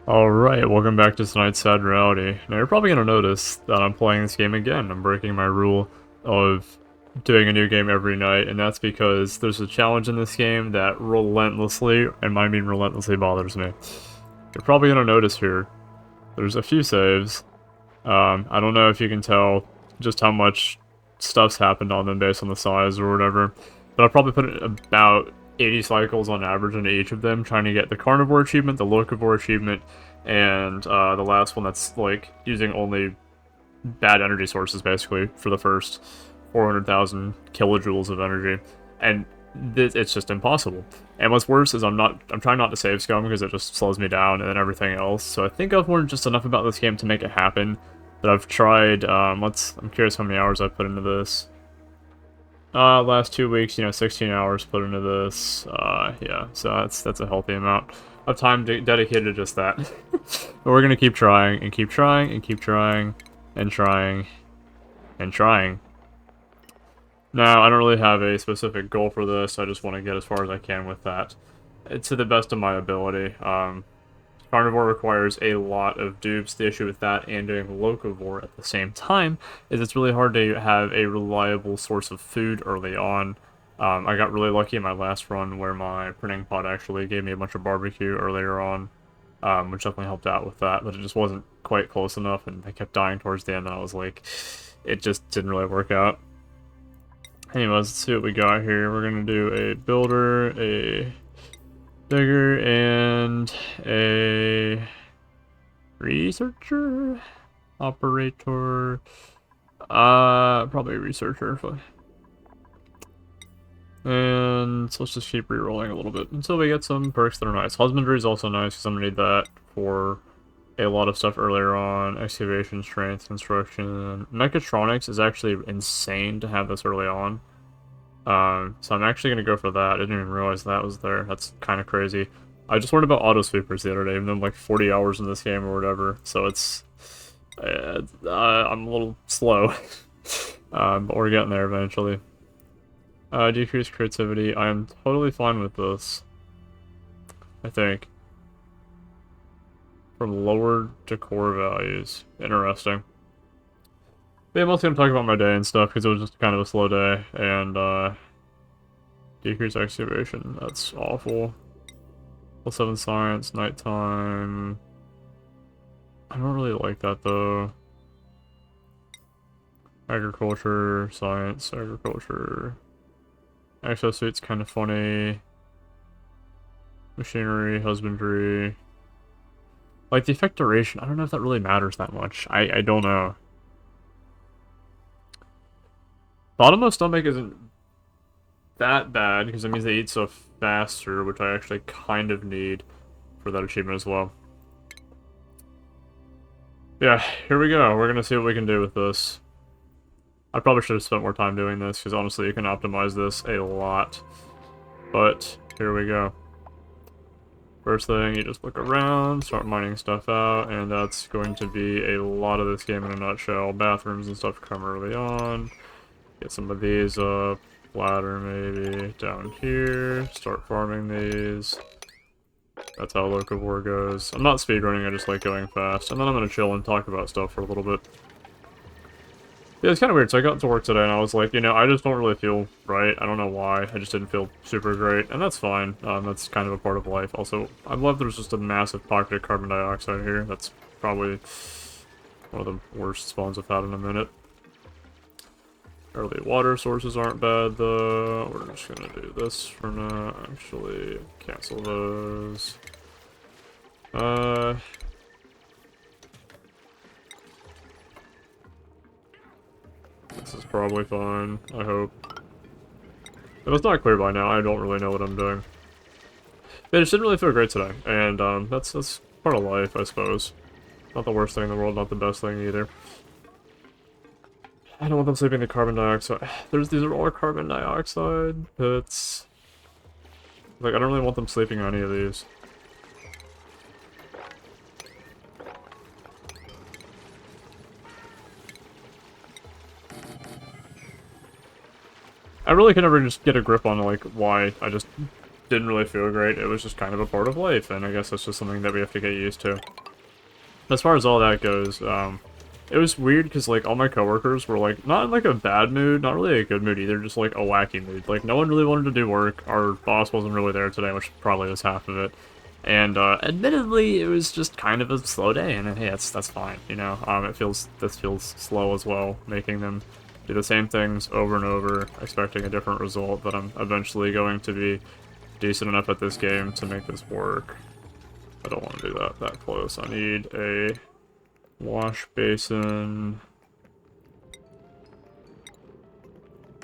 Alright, welcome back to tonight's Sad Reality. Now you're probably going to notice that I'm playing this game again. I'm breaking my rule of doing a new game every night, and that's because there's a challenge in this game that relentlessly, and I mean relentlessly, bothers me. You're probably going to notice here, there's a few saves. I don't know if you can tell just how much stuff's happened on them based on the size or whatever, but I'll probably put about 80 cycles on average into each of them, trying to get the Carnivore achievement, the Locavore achievement, and the last one that's like using only bad energy sources basically for the first 400,000 kilojoules of energy, and it's just impossible. And what's worse is I'm trying not to save scum because it just slows me down and then everything else. So I think I've learned just enough about this game to make it happen. But I've tried. I'm curious how many hours I put into this. Last 2 weeks, 16 hours put into this. Yeah, so that's a healthy amount of time dedicated to just that. But we're gonna keep trying and keep trying and keep trying and trying and trying. Now, I don't really have a specific goal for this. I just want to get as far as I can with that, to the best of my ability. Carnivore requires a lot of dupes. The issue with that and doing Locavore at the same time is it's really hard to have a reliable source of food early on. I got really lucky in my last run where my printing pod actually gave me a bunch of barbecue earlier on, which definitely helped out with that, but it just wasn't quite close enough, and I kept dying towards the end, and I was like, it just didn't really work out. Anyways, let's see what we got here. We're gonna do a builder, a digger, and a researcher, operator, probably a researcher. And so let's just keep re-rolling a little bit until we get some perks that are nice. Husbandry is also nice because I'm gonna need that for a lot of stuff earlier on. Excavation, strength, construction. Mechatronics is actually insane to have this early on. So I'm actually going to go for that. I didn't even realize that was there. That's kind of crazy. I just learned about auto sweepers the other day, even though I'm like 40 hours in this game or whatever. So it's... I'm a little slow. But we're getting there eventually. Decreased creativity. I am totally fine with this. I think. From lower decor values. Interesting. But I'm also going to talk about my day and stuff, because it was just kind of a slow day, and, decrease excavation, that's awful. Level 7 science, nighttime. I don't really like that, though. Agriculture, science, agriculture. Exosuit's kind of funny. Machinery, husbandry. Like, the effect duration, I don't know if that really matters that much. I don't know. Bottomless stomach isn't that bad, because it means they eat so faster, which I actually kind of need for that achievement as well. Yeah, here we go. We're gonna see what we can do with this. I probably should have spent more time doing this, because honestly you can optimize this a lot. But, here we go. First thing, you just look around, start mining stuff out, and that's going to be a lot of this game in a nutshell. Bathrooms and stuff come early on. Get some of these up. Ladder maybe down here. Start farming these. That's how Locavore goes. I'm not speedrunning, I just like going fast. And then I'm gonna chill and talk about stuff for a little bit. Yeah, it's kind of weird. So I got to work today and I was like, I just don't really feel right. I don't know why. I just didn't feel super great. And that's fine. That's kind of a part of life. Also, I love there's just a massive pocket of carbon dioxide here. That's probably one of the worst spawns I've had in a minute. Early water sources aren't bad, though. We're just gonna do this for now. Actually, cancel those. This is probably fine, I hope. If it's not clear by now, I don't really know what I'm doing. But it just didn't really feel great today, and that's part of life, I suppose. Not the worst thing in the world, not the best thing either. I don't want them sleeping the carbon dioxide. These are all carbon dioxide pits. Like, I don't really want them sleeping on any of these. I really can never just get a grip on, like, why I just didn't really feel great. It was just kind of a part of life, and I guess that's just something that we have to get used to. As far as all that goes, it was weird because, like, all my coworkers were, like, not in, like, a bad mood, not really a good mood either, just, like, a wacky mood. Like, no one really wanted to do work. Our boss wasn't really there today, which probably was half of it. And, admittedly, it was just kind of a slow day, and hey, that's fine, you know? This feels slow as well, making them do the same things over and over, expecting a different result, but I'm eventually going to be decent enough at this game to make this work. I don't want to do that close. I need a wash basin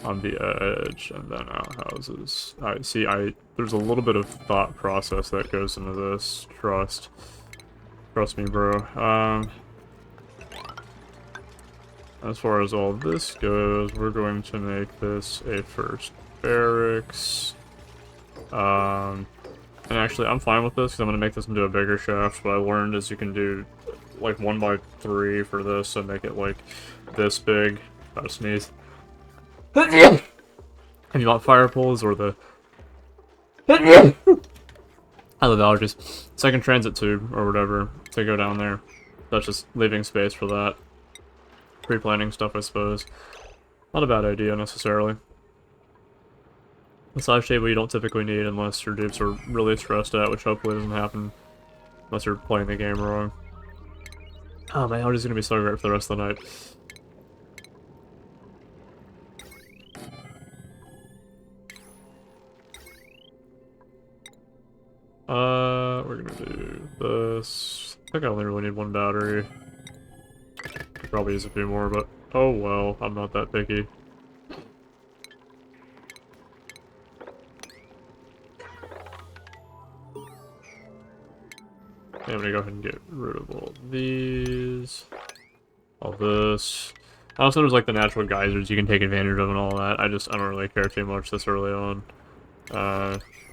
on the edge, and then outhouses. There's a little bit of thought process that goes into this. Trust me, bro. As far as all this goes, we're going to make this a first barracks. And actually, I'm fine with this, because I'm going to make this into a bigger shaft. What I learned is you can do, like, 1x3 for this, and make it, like, this big. Gotta sneeze. If you want fire poles, or the... I love allergies. Second transit tube, or whatever, to go down there. That's just leaving space for that. Pre-planning stuff, I suppose. Not a bad idea, necessarily. A size table you don't typically need unless your dupes are really stressed out, which hopefully doesn't happen unless you're playing the game wrong. Oh man, I'm just gonna be so great for the rest of the night. We're gonna do this. I think I only really need one battery. Could probably use a few more, but oh well, I'm not that picky. Okay, I'm gonna go ahead and get rid of all these. All this. Also, there's like the natural geysers you can take advantage of and all that. I don't really care too much this early on.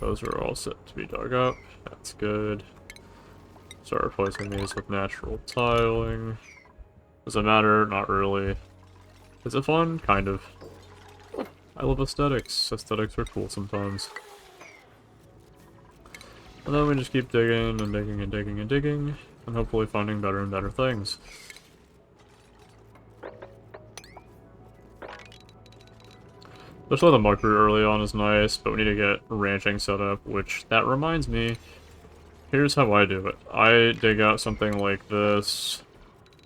Those are all set to be dug up. That's good. Start replacing these with natural tiling. Does it matter? Not really. Is it fun? Kind of. I love aesthetics. Aesthetics are cool sometimes. And then we just keep digging and digging and digging and digging, and hopefully finding better and better things. Especially the muck root early on is nice, but we need to get ranching set up, which, that reminds me, here's how I do it. I dig out something like this,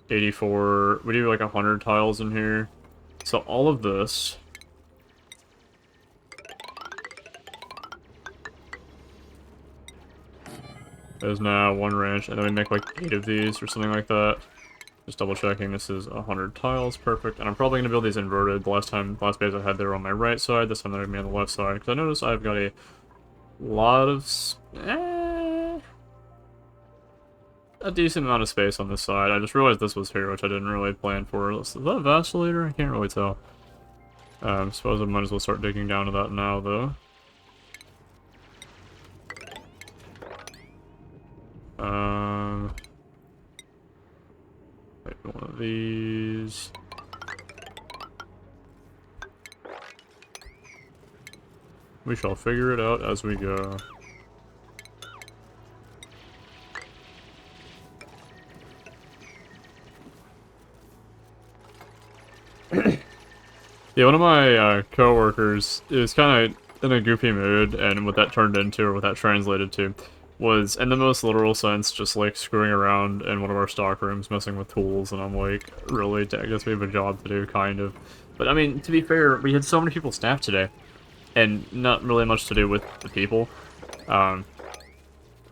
84, we do like 100 tiles in here. So all of this is now one ranch, and then we make like 8 of these or something like that. Just double checking, this is 100 tiles, perfect. And I'm probably going to build these inverted. The last base I had they were on my right side, this time they're going to be on the left side. Because I notice I've got a lot of... a decent amount of space on this side. I just realized this was here, which I didn't really plan for. Is that a vacillator? I can't really tell. Suppose I might as well start digging down to that now, though. One of these. We shall figure it out as we go. Yeah, one of my co-workers is kind of in a goofy mood, and what that turned into, or what that translated to, was, in the most literal sense, just like screwing around in one of our stock rooms, messing with tools, and I'm like, really? I guess we have a job to do, kind of. But I mean, to be fair, we had so many people staffed today, and not really much to do with the people. And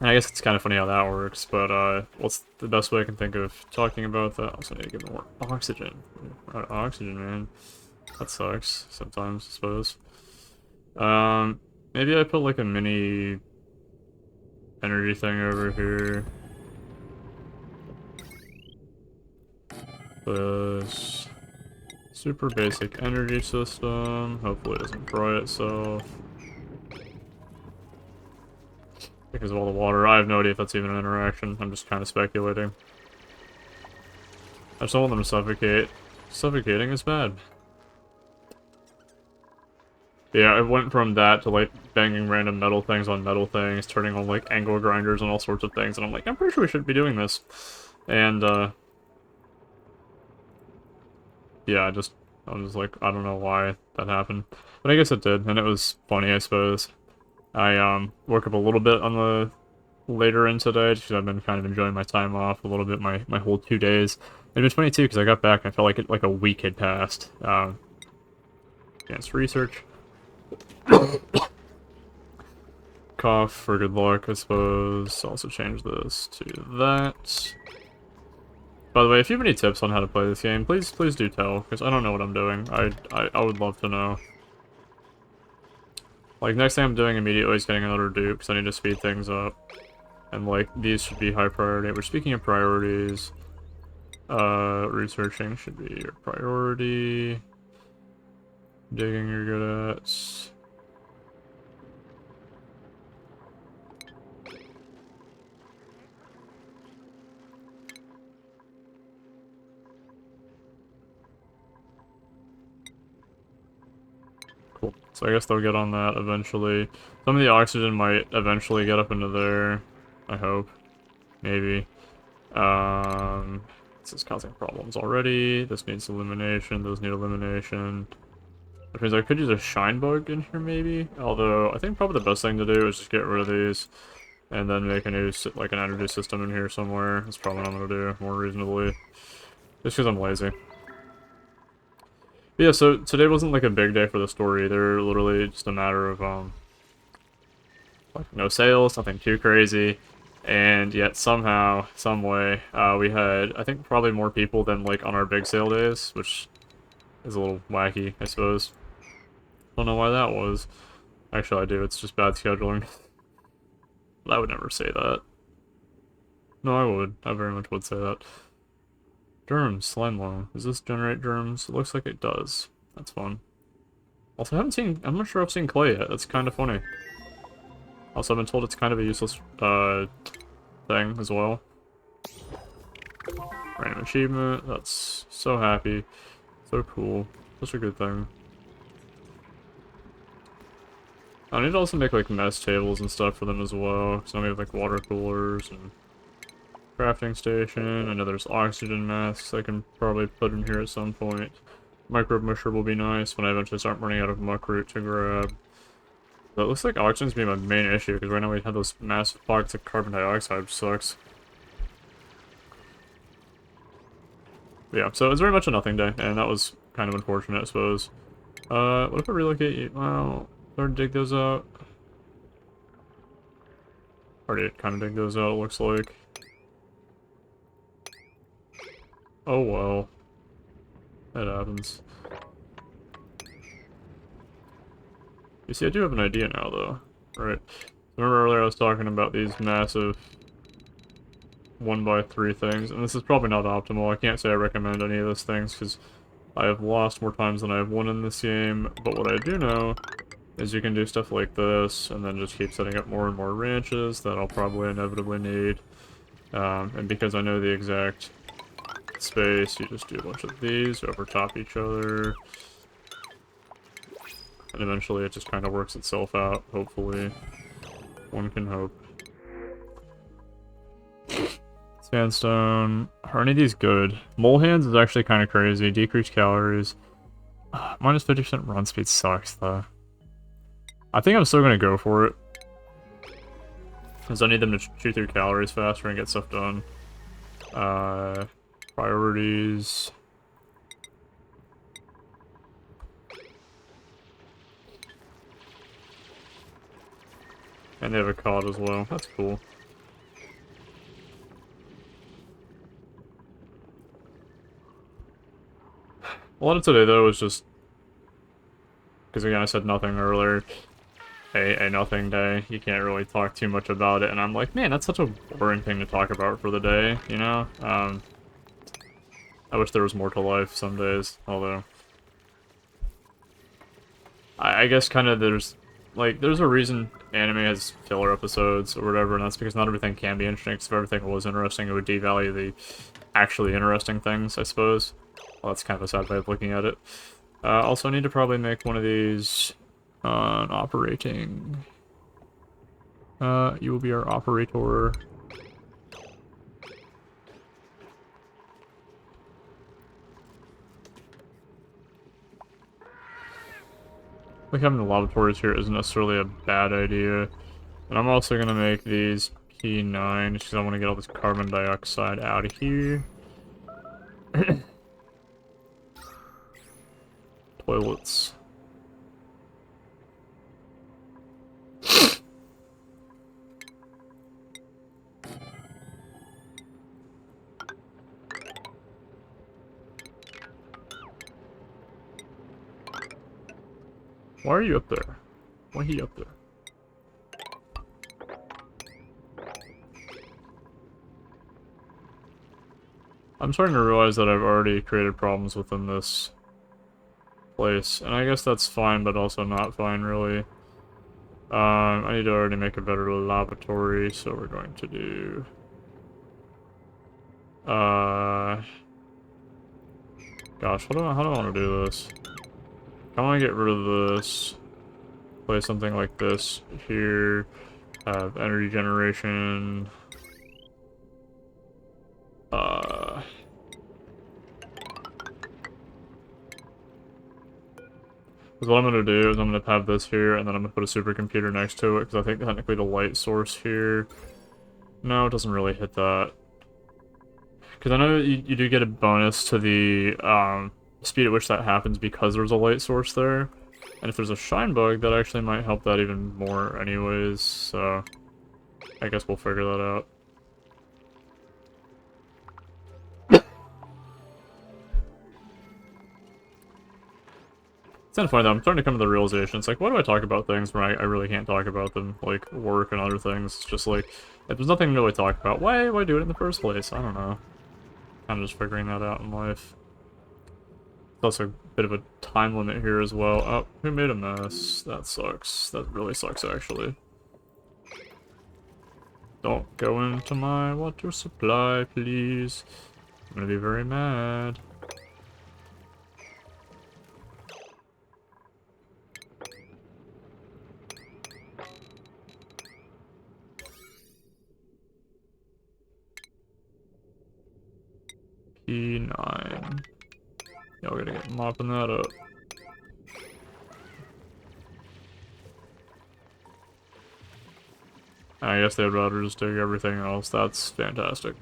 I guess it's kind of funny how that works, but what's the best way I can think of talking about that? Also need to get more oxygen. We're out of oxygen, man. That sucks, sometimes, I suppose. Maybe I put like a mini energy thing over here. This super basic energy system. Hopefully it doesn't fry itself. Because of all the water. I have no idea if that's even an interaction. I'm just kind of speculating. I just don't want them to suffocate. Suffocating is bad. Yeah, it went from that to, like, banging random metal things on metal things, turning on, like, angle grinders and all sorts of things, and I'm like, I'm pretty sure we should be doing this. And, yeah, I was like, I don't know why that happened. But I guess it did, and it was funny, I suppose. I, woke up a little bit on the later in today, just because I've been kind of enjoying my time off a little bit, my whole 2 days. It was funny, too, because I got back and I felt like like a week had passed. Advanced research. Cough for good luck, I suppose. Also change this to that. By the way, if you have any tips on how to play this game, please do tell, because I don't know what I'm doing. I would love to know. Like, next thing I'm doing immediately is getting another dupe, because I need to speed things up. And, like, these should be high priority. We're speaking of priorities. Researching should be your priority. Digging you're good at. Cool. So I guess they'll get on that eventually. Some of the oxygen might eventually get up into there. I hope. Maybe. This is causing problems already. This needs elimination. Those need elimination. Which means I could use a shine bug in here, maybe? Although, I think probably the best thing to do is just get rid of these. And then make a new, like, an energy system in here somewhere. That's probably what I'm gonna do, more reasonably. Just because I'm lazy. But yeah, so today wasn't, like, a big day for the story. They're literally just a matter of, like, no sales, nothing too crazy. And yet somehow, some way, we had, I think, probably more people than, like, on our big sale days, which is a little wacky, I suppose. Don't know why that was. Actually, I do. It's just bad scheduling. I would never say that. No, I would. I very much would say that. Germs, slime loan. Does this generate germs? It looks like it does. That's fun. Also, I'm not sure I've seen clay yet. That's kind of funny. Also, I've been told it's kind of a useless, thing as well. Random achievement. That's so happy. So cool. Such a good thing. I need to also make, like, mess tables and stuff for them as well. Because now we have, like, water coolers and crafting station. I know there's oxygen masks I can probably put in here at some point. Microbe musher will be nice when I eventually start running out of muck root to grab. But it looks like oxygen's being my main issue, because right now we have those massive pockets of carbon dioxide, which sucks. But yeah, so it's very much a nothing day, and that was kind of unfortunate, I suppose. What if I relocate you? Well, or dig those out. Already kind of dig those out, it looks like. Oh well. That happens. You see, I do have an idea now, though. Right. Remember earlier I was talking about these massive 1x3 things, and this is probably not optimal. I can't say I recommend any of those things, because I have lost more times than I have won in this game, but what I do know is you can do stuff like this, and then just keep setting up more and more ranches that I'll probably inevitably need. And because I know the exact space, you just do a bunch of these over top each other. And eventually it just kind of works itself out, hopefully. One can hope. Sandstone. Are any of these good? Mole hands is actually kind of crazy. Decreased calories. Minus 50% run speed sucks, though. I think I'm still going to go for it. Because I need them to chew through calories faster and get stuff done. Priorities. And they have a cod as well. That's cool. A lot of today, though, was just... Because again, I said nothing earlier. A nothing day. You can't really talk too much about it. And I'm like, man, that's such a boring thing to talk about for the day, you know? I wish there was more to life some days, although... I guess kind of there's a reason anime has filler episodes or whatever, and that's because not everything can be interesting, because if everything was interesting, it would devalue the actually interesting things, I suppose. Well, that's kind of a sad way of looking at it. Also, I need to probably make one of these on operating. You will be our operator. Like having the lavatories here isn't necessarily a bad idea. And I'm also gonna make these P9 because I want to get all this carbon dioxide out of here. Toilets. Why are you up there? Why are you up there? I'm starting to realize that I've already created problems within this place, and I guess that's fine, but also not fine, really. I need to already make a better lavatory, so we're going to do... Gosh, how do I want to do this? I want to get rid of this. Place something like this here. Have energy generation. Because what I'm going to do is I'm going to have this here, and then I'm going to put a supercomputer next to it, because I think technically the light source here... No, it doesn't really hit that. Because I know you do get a bonus to the speed at which that happens because there's a light source there. And if there's a shine bug, that actually might help that even more anyways, so... I guess we'll figure that out. It's kind of funny though, I'm starting to come to the realization, it's like, why do I talk about things where I really can't talk about them? Like, work and other things. It's just like, if there's nothing to really talk about, why do it in the first place? I don't know. Kind of just figuring that out in life. There's also a bit of a time limit here as well. Oh, who made a mess? That sucks. That really sucks, actually. Don't go into my water supply, please. I'm gonna be very mad. P9. Yeah, we're gonna get mopping that up. I guess they'd rather just dig everything else. That's fantastic.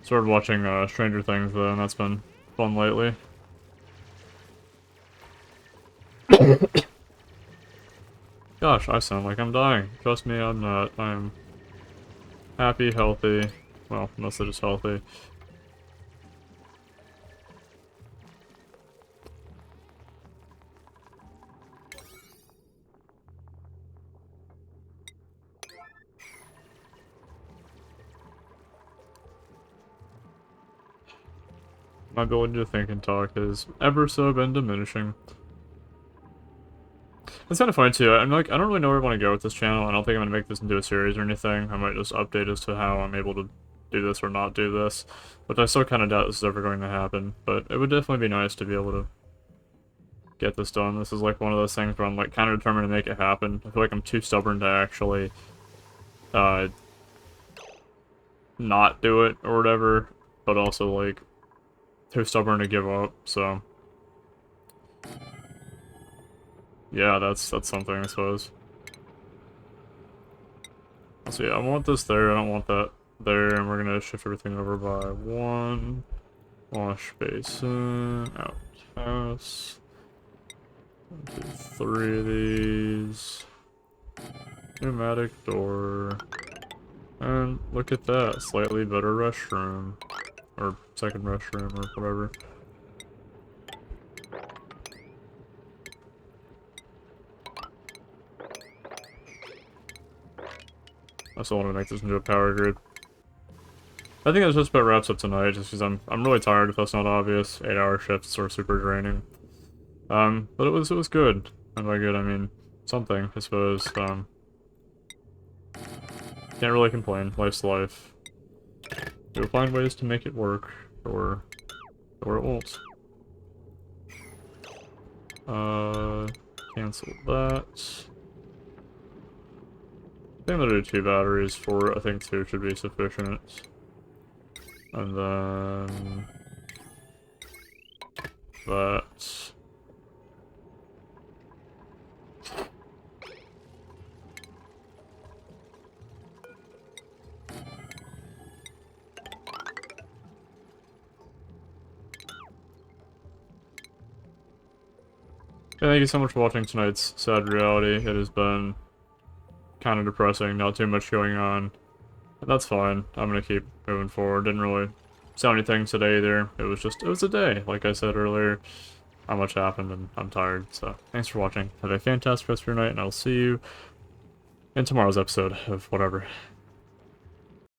Started watching Stranger Things though, and that's been fun lately. Gosh, I sound like I'm dying. Trust me, I'm not. I'm happy, healthy. Well, mostly just healthy. My ability to think and talk has ever so been diminishing. It's kind of funny too. I'm like, I don't really know where I want to go with this channel. I don't think I'm gonna make this into a series or anything. I might just update as to how I'm able to do this or not do this, which I still kind of doubt this is ever going to happen. But it would definitely be nice to be able to get this done. This is like one of those things where I'm like kind of determined to make it happen. I feel like I'm too stubborn to actually not do it or whatever, but also like too stubborn to give up. So. Yeah, that's something, I suppose. So yeah, I want this there, I don't want that there, and we're gonna shift everything over by 1. Wash basin, outhouse. 1, 2, 3 of these. Pneumatic door. And look at that, slightly better restroom. Or second restroom, or whatever. I still want to make this into a power grid. I think that's just about wraps up tonight, just because I'm really tired if that's not obvious. 8-hour shifts are super draining. But it was good. And by good I mean something, I suppose. Can't really complain. Life's life. You'll find ways to make it work, or Or it won't. Cancel that. I think I'll do 2 batteries for it. I think 2 should be sufficient. And then... that. Yeah, thank you so much for watching tonight's Sad Reality. It has been kind of depressing, not too much going on. But that's fine. I'm gonna keep moving forward. Didn't really sound anything today either. It was a day, like I said earlier. Not much happened and I'm tired, so thanks for watching. Have a fantastic rest of your night, and I'll see you in tomorrow's episode of whatever.